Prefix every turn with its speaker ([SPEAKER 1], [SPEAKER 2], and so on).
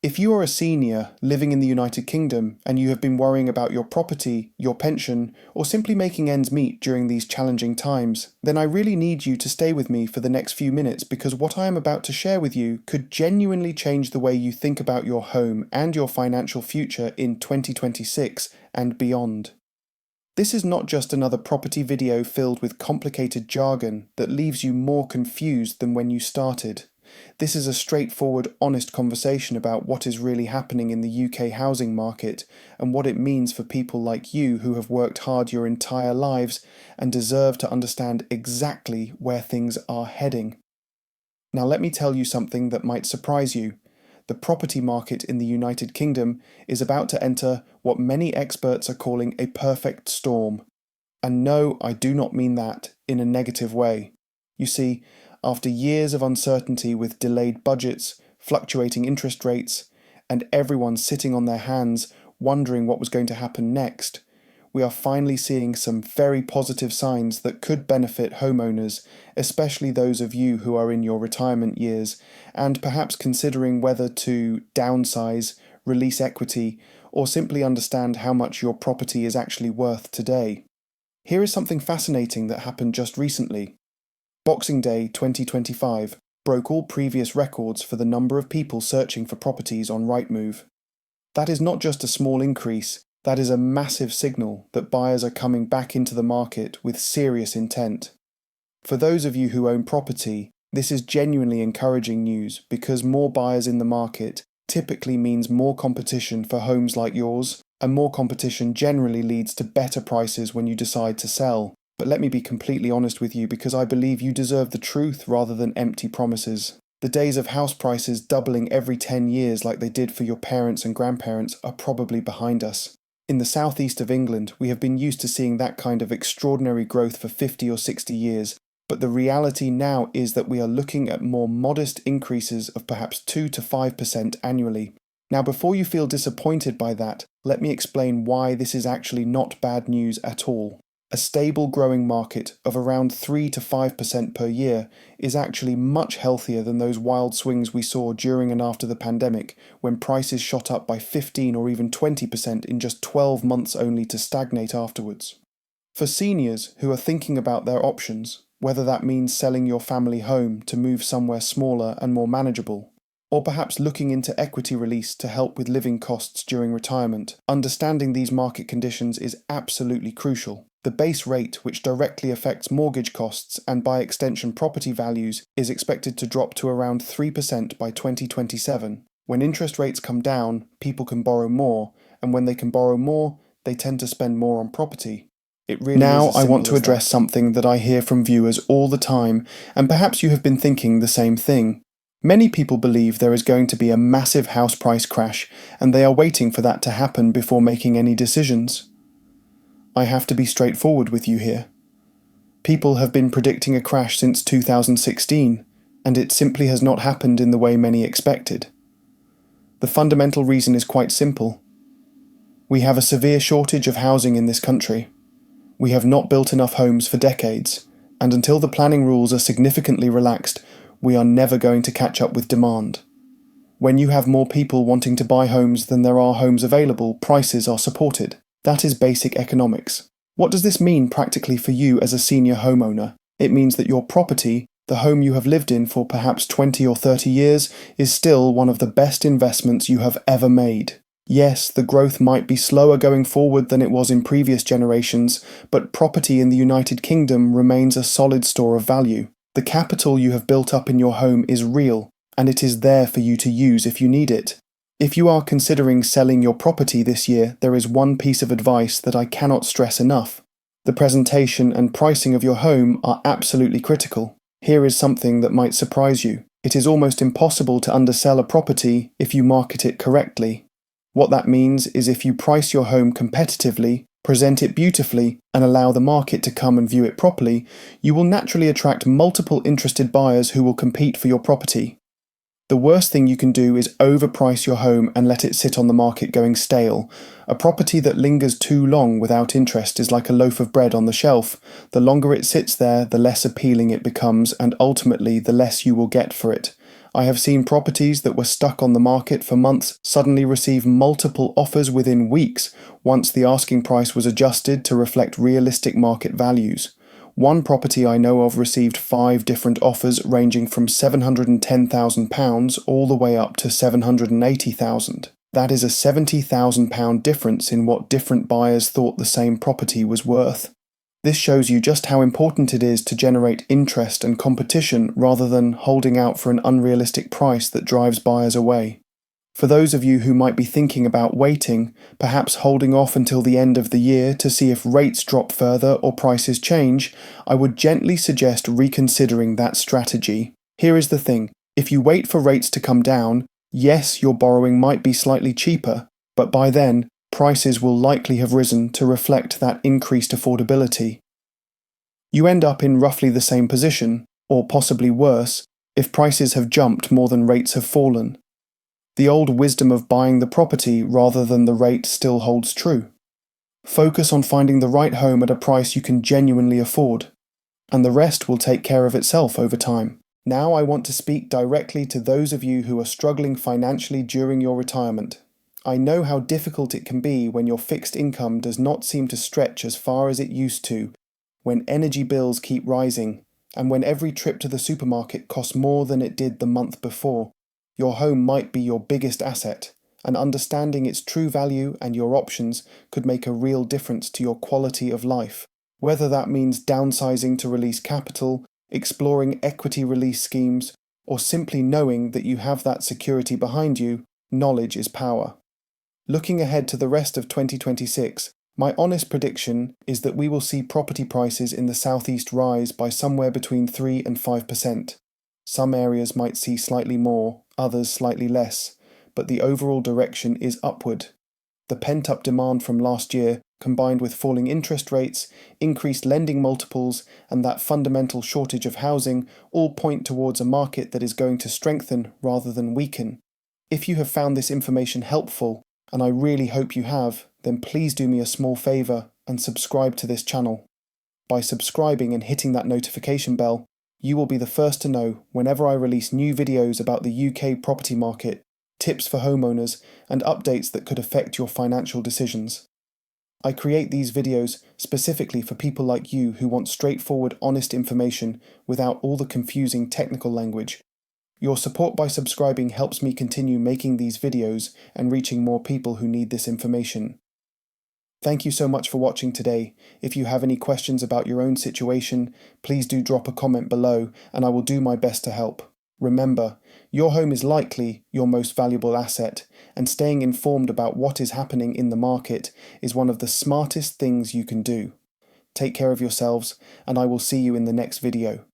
[SPEAKER 1] If you are a senior living in the United Kingdom and you have been worrying about your property, your pension, or simply making ends meet during these challenging times, then I really need you to stay with me for the next few minutes because what I am about to share with you could genuinely change the way you think about your home and your financial future in 2026 and beyond. This is not just another property video filled with complicated jargon that leaves you more confused than when you started. This is a straightforward, honest conversation about what is really happening in the UK housing market and what it means for people like you who have worked hard your entire lives and deserve to understand exactly where things are heading. Now let me tell you something that might surprise you. The property market in the United Kingdom is about to enter what many experts are calling a perfect storm. And no, I do not mean that in a negative way. You see, after years of uncertainty with delayed budgets, fluctuating interest rates, and everyone sitting on their hands wondering what was going to happen next, we are finally seeing some very positive signs that could benefit homeowners, especially those of you who are in your retirement years and perhaps considering whether to downsize, release equity, or simply understand how much your property is actually worth today. Here is something fascinating that happened just recently. Boxing Day 2025 broke all previous records for the number of people searching for properties on Rightmove. That is not just a small increase, that is a massive signal that buyers are coming back into the market with serious intent. For those of you who own property, this is genuinely encouraging news because more buyers in the market typically means more competition for homes like yours, and more competition generally leads to better prices when you decide to sell. But let me be completely honest with you because I believe you deserve the truth rather than empty promises. The days of house prices doubling every 10 years like they did for your parents and grandparents are probably behind us. In the southeast of England, we have been used to seeing that kind of extraordinary growth for 50 or 60 years, but the reality now is that we are looking at more modest increases of perhaps 2 to 5% annually. Now, before you feel disappointed by that, let me explain why this is actually not bad news at all. A stable growing market of around 3 to 5% per year is actually much healthier than those wild swings we saw during and after the pandemic, when prices shot up by 15 or even 20% in just 12 months only to stagnate afterwards. For seniors who are thinking about their options, whether that means selling your family home to move somewhere smaller and more manageable, or perhaps looking into equity release to help with living costs during retirement, understanding these market conditions is absolutely crucial. The base rate, which directly affects mortgage costs and by extension property values, is expected to drop to around 3% by 2027. When interest rates come down, people can borrow more, and when they can borrow more, they tend to spend more on property. It really Now is as I want simple to as address that. something that I hear from viewers all the time, and perhaps you have been thinking the same thing. Many people believe there is going to be a massive house price crash, and they are waiting for that to happen before making any decisions. I have to be straightforward with you here. People have been predicting a crash since 2016, and it simply has not happened in the way many expected. The fundamental reason is quite simple. We have a severe shortage of housing in this country. We have not built enough homes for decades, and until the planning rules are significantly relaxed, we are never going to catch up with demand. When you have more people wanting to buy homes than there are homes available, prices are supported. That is basic economics. What does this mean practically for you as a senior homeowner? It means that your property, the home you have lived in for perhaps 20 or 30 years, is still one of the best investments you have ever made. Yes, the growth might be slower going forward than it was in previous generations, but property in the United Kingdom remains a solid store of value. The capital you have built up in your home is real, and it is there for you to use if you need it. If you are considering selling your property this year, there is one piece of advice that I cannot stress enough. The presentation and pricing of your home are absolutely critical. Here is something that might surprise you. It is almost impossible to undersell a property if you market it correctly. What that means is if you price your home competitively, present it beautifully, and allow the market to come and view it properly, you will naturally attract multiple interested buyers who will compete for your property. The worst thing you can do is overprice your home and let it sit on the market going stale. A property that lingers too long without interest is like a loaf of bread on the shelf. The longer it sits there, the less appealing it becomes, and ultimately the less you will get for it. I have seen properties that were stuck on the market for months suddenly receive multiple offers within weeks once the asking price was adjusted to reflect realistic market values. One property I know of received 5 different offers ranging from £710,000 all the way up to £780,000. That is a £70,000 difference in what different buyers thought the same property was worth. This shows you just how important it is to generate interest and competition rather than holding out for an unrealistic price that drives buyers away. For those of you who might be thinking about waiting, perhaps holding off until the end of the year to see if rates drop further or prices change, I would gently suggest reconsidering that strategy. Here is the thing: if you wait for rates to come down, yes, your borrowing might be slightly cheaper, but by then, prices will likely have risen to reflect that increased affordability. You end up in roughly the same position, or possibly worse, if prices have jumped more than rates have fallen. The old wisdom of buying the property rather than the rate still holds true. Focus on finding the right home at a price you can genuinely afford, and the rest will take care of itself over time. Now I want to speak directly to those of you who are struggling financially during your retirement. I know how difficult it can be when your fixed income does not seem to stretch as far as it used to, when energy bills keep rising, and when every trip to the supermarket costs more than it did the month before. Your home might be your biggest asset, and understanding its true value and your options could make a real difference to your quality of life. Whether that means downsizing to release capital, exploring equity release schemes, or simply knowing that you have that security behind you, knowledge is power. Looking ahead to the rest of 2026, my honest prediction is that we will see property prices in the southeast rise by somewhere between 3 and 5%. Some areas might see slightly more, others slightly less, but the overall direction is upward. The pent-up demand from last year, combined with falling interest rates, increased lending multiples, and that fundamental shortage of housing, all point towards a market that is going to strengthen rather than weaken. If you have found this information helpful, and I really hope you have, then please do me a small favour and subscribe to this channel. By subscribing and hitting that notification bell, you will be the first to know whenever I release new videos about the UK property market, tips for homeowners, and updates that could affect your financial decisions. I create these videos specifically for people like you who want straightforward, honest information without all the confusing technical language. Your support by subscribing helps me continue making these videos and reaching more people who need this information. Thank you so much for watching today. If you have any questions about your own situation, please do drop a comment below and I will do my best to help. Remember, your home is likely your most valuable asset, and staying informed about what is happening in the market is one of the smartest things you can do. Take care of yourselves, and I will see you in the next video.